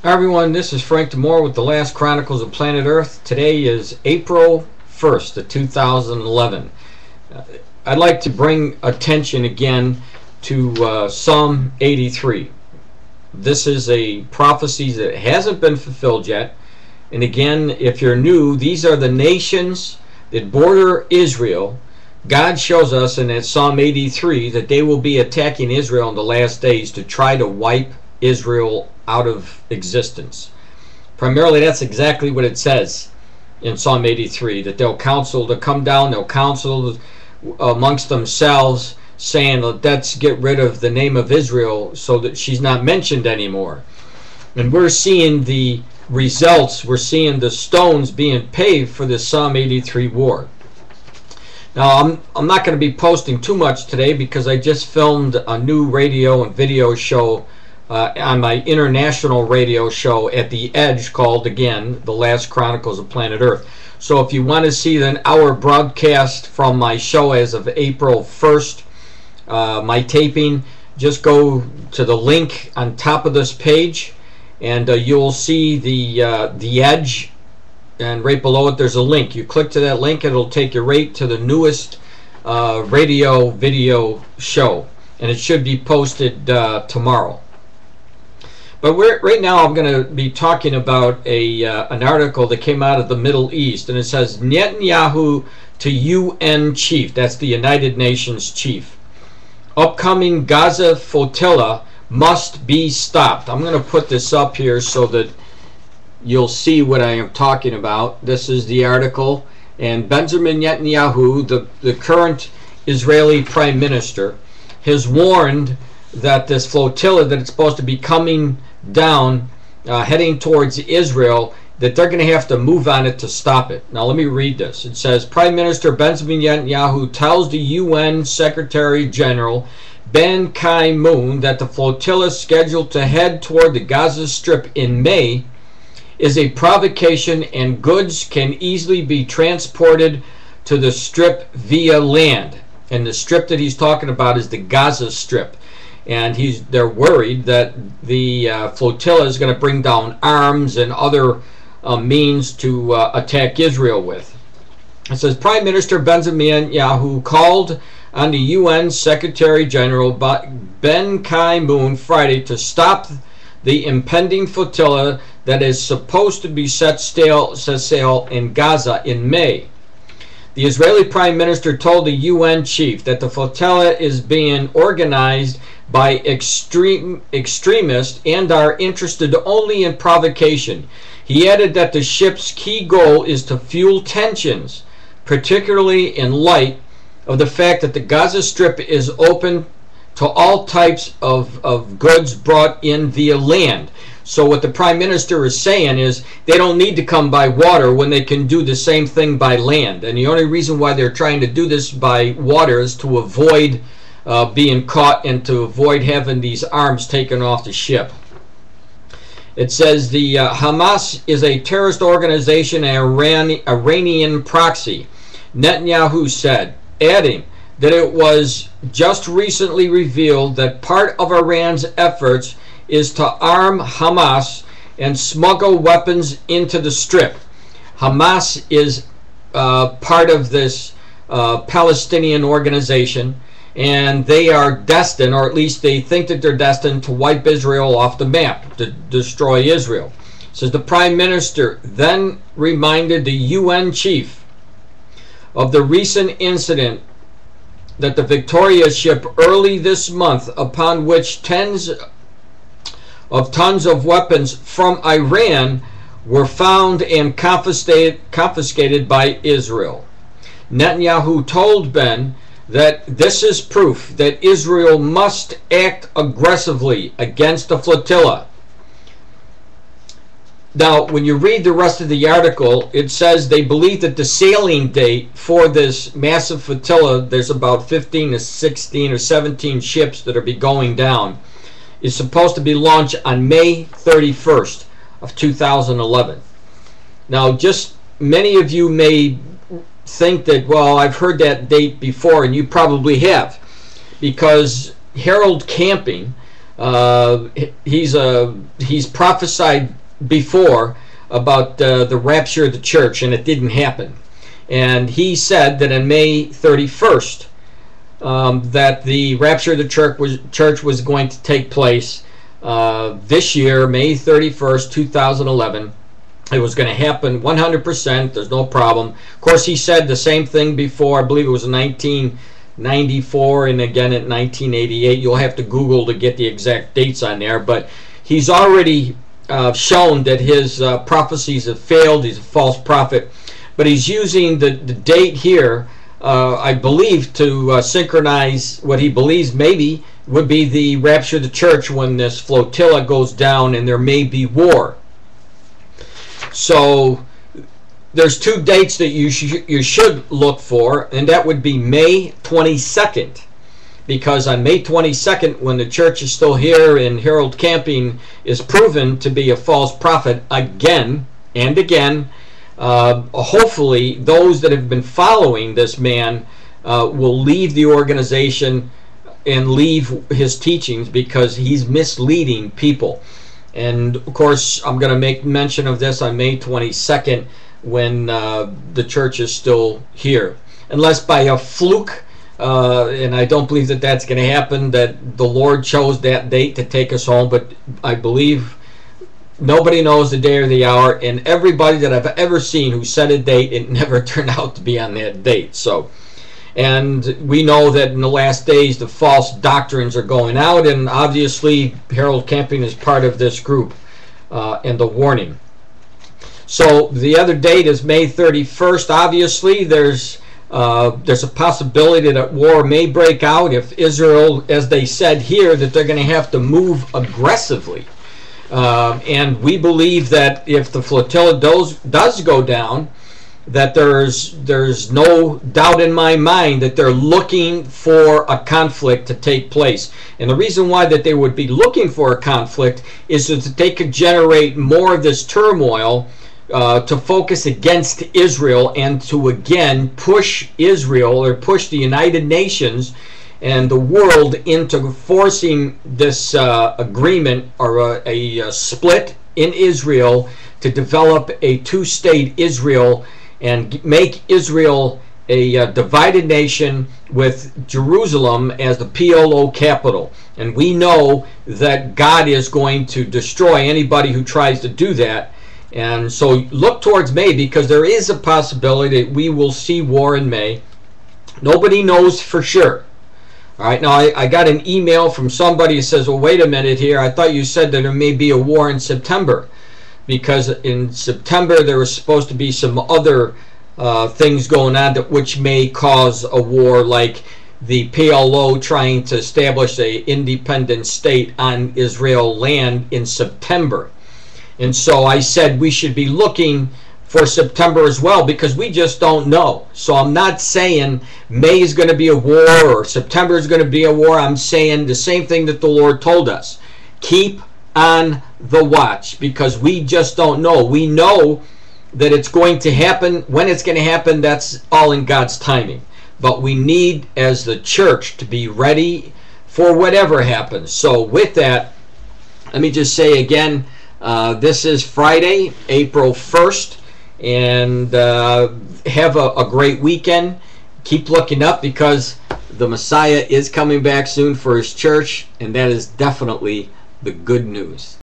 Hi everyone, this is Frank Demore with the Last Chronicles of Planet Earth. Today is April 1st of 2011. I'd like to bring attention again to Psalm 83. This is a prophecy that hasn't been fulfilled yet. And again, if you're new, these are the nations that border Israel. God shows us in that Psalm 83 that they will be attacking Israel in the last days to try to wipe Israel out of existence. Primarily, that's exactly what it says in Psalm 83, that they'll counsel to come down, they'll counsel amongst themselves, saying, let's get rid of the name of Israel so that she's not mentioned anymore. And we're seeing the results, we're seeing the stones being paved for this Psalm 83 war. Now, I'm not going to be posting too much today because I just filmed a new radio and video show on my international radio show at the Edge called, again, The Last Chronicles of Planet Earth. So if you want to see an hour broadcast from my show as of April 1st, my taping, just go to the link on top of this page and you'll see the Edge, and right below it there's a link. You click to that link, it'll take you right to the newest radio video show, and it should be posted tomorrow. But right now I'm going to be talking about an article that came out of the Middle East, and it says Netanyahu to UN chief, that's the United Nations chief. Upcoming Gaza flotilla must be stopped. I'm going to put this up here so that you'll see what I am talking about. This is the article, and Benjamin Netanyahu, the current Israeli Prime Minister, has warned that this flotilla that it's supposed to be coming down, heading towards Israel, that they're going to have to move on it to stop it. Now let me read this. It says, Prime Minister Benjamin Netanyahu tells the UN Secretary General Ben Ki-moon that the flotilla scheduled to head toward the Gaza Strip in May is a provocation and goods can easily be transported to the Strip via land. And the Strip that he's talking about is the Gaza Strip. And they're worried that the flotilla is going to bring down arms and other means to attack Israel with. It says, Prime Minister Benjamin Netanyahu called on the UN Secretary General Ben Ki-moon Friday to stop the impending flotilla that is supposed to be set sail in Gaza in May. The Israeli Prime Minister told the UN chief that the flotilla is being organized by extremists and are interested only in provocation. He added that the ship's key goal is to fuel tensions, particularly in light of the fact that the Gaza Strip is open to all types of goods brought in via land. So what the Prime Minister is saying is they don't need to come by water when they can do the same thing by land. And the only reason why they're trying to do this by water is to avoid being caught and to avoid having these arms taken off the ship. It says the Hamas is a terrorist organization and Iranian proxy, Netanyahu said, adding that it was just recently revealed that part of Iran's efforts is to arm Hamas and smuggle weapons into the Strip. Hamas is part of this Palestinian organization, and they are destined, or at least they think that they're destined, to wipe Israel off the map, to destroy Israel. It says the Prime Minister then reminded the UN chief of the recent incident that the Victoria ship early this month, upon which tons of weapons from Iran were found and confiscated by Israel. Netanyahu told Ben that this is proof that Israel must act aggressively against the flotilla. Now, when you read the rest of the article, it says they believe that the sailing date for this massive flotilla, there's about 15 to 16 or 17 ships that are be going down, is supposed to be launched on May 31st of 2011. Now, just many of you may think that, well, I've heard that date before, and you probably have, because Harold Camping, He's prophesied before about the rapture of the church, and it didn't happen. And he said that on May 31st, that the rapture of the church was going to take place this year, May 31st, 2011. It was going to happen 100%. There's no problem. Of course, he said the same thing before. I believe it was 1994 and again in 1988. You'll have to Google to get the exact dates on there. But he's already shown that his prophecies have failed. He's a false prophet. But he's using the date here, I believe, to synchronize what he believes maybe would be the rapture of the church when this flotilla goes down and there may be war. So there's two dates that you should look for, and that would be May 22nd. Because on May 22nd, when the church is still here and Harold Camping is proven to be a false prophet again and again, hopefully those that have been following this man will leave the organization and leave his teachings, because he's misleading people. And of course, I'm going to make mention of this on May 22nd when the church is still here, unless by a fluke, and I don't believe that that's going to happen, that the Lord chose that date to take us home. But I believe nobody knows the day or the hour, and everybody that I've ever seen who said a date, it never turned out to be on that date. So, and we know that in the last days the false doctrines are going out, and obviously Harold Camping is part of this group and the warning. So the other date is May 31st. Obviously there's a possibility that war may break out if Israel, as they said here, that they're going to have to move aggressively. And we believe that if the flotilla does go down, that there's no doubt in my mind that they're looking for a conflict to take place. And the reason why that they would be looking for a conflict is so that they could generate more of this turmoil to focus against Israel, and to again push Israel, or push the United Nations and the world into forcing this agreement, or a split in Israel, to develop a two-state Israel and make Israel a divided nation with Jerusalem as the PLO capital. And we know that God is going to destroy anybody who tries to do that. And so look towards May, because there is a possibility that we will see war in May. Nobody knows for sure. All right, now I got an email from somebody who says, well, wait a minute here, I thought you said that there may be a war in September, because in September there was supposed to be some other things going on which may cause a war, like the PLO trying to establish an independent state on Israel land in September. And so I said we should be looking for September as well, because we just don't know. So I'm not saying May is going to be a war or September is going to be a war. I'm saying the same thing that the Lord told us. Keep on the watch, because we just don't know. We know that it's going to happen. When it's going to happen, that's all in God's timing. But we need, as the church, to be ready for whatever happens. So with that, let me just say again, this is Friday, April 1st, and have a great weekend. Keep looking up, because the Messiah is coming back soon for his church, and that is definitely the good news.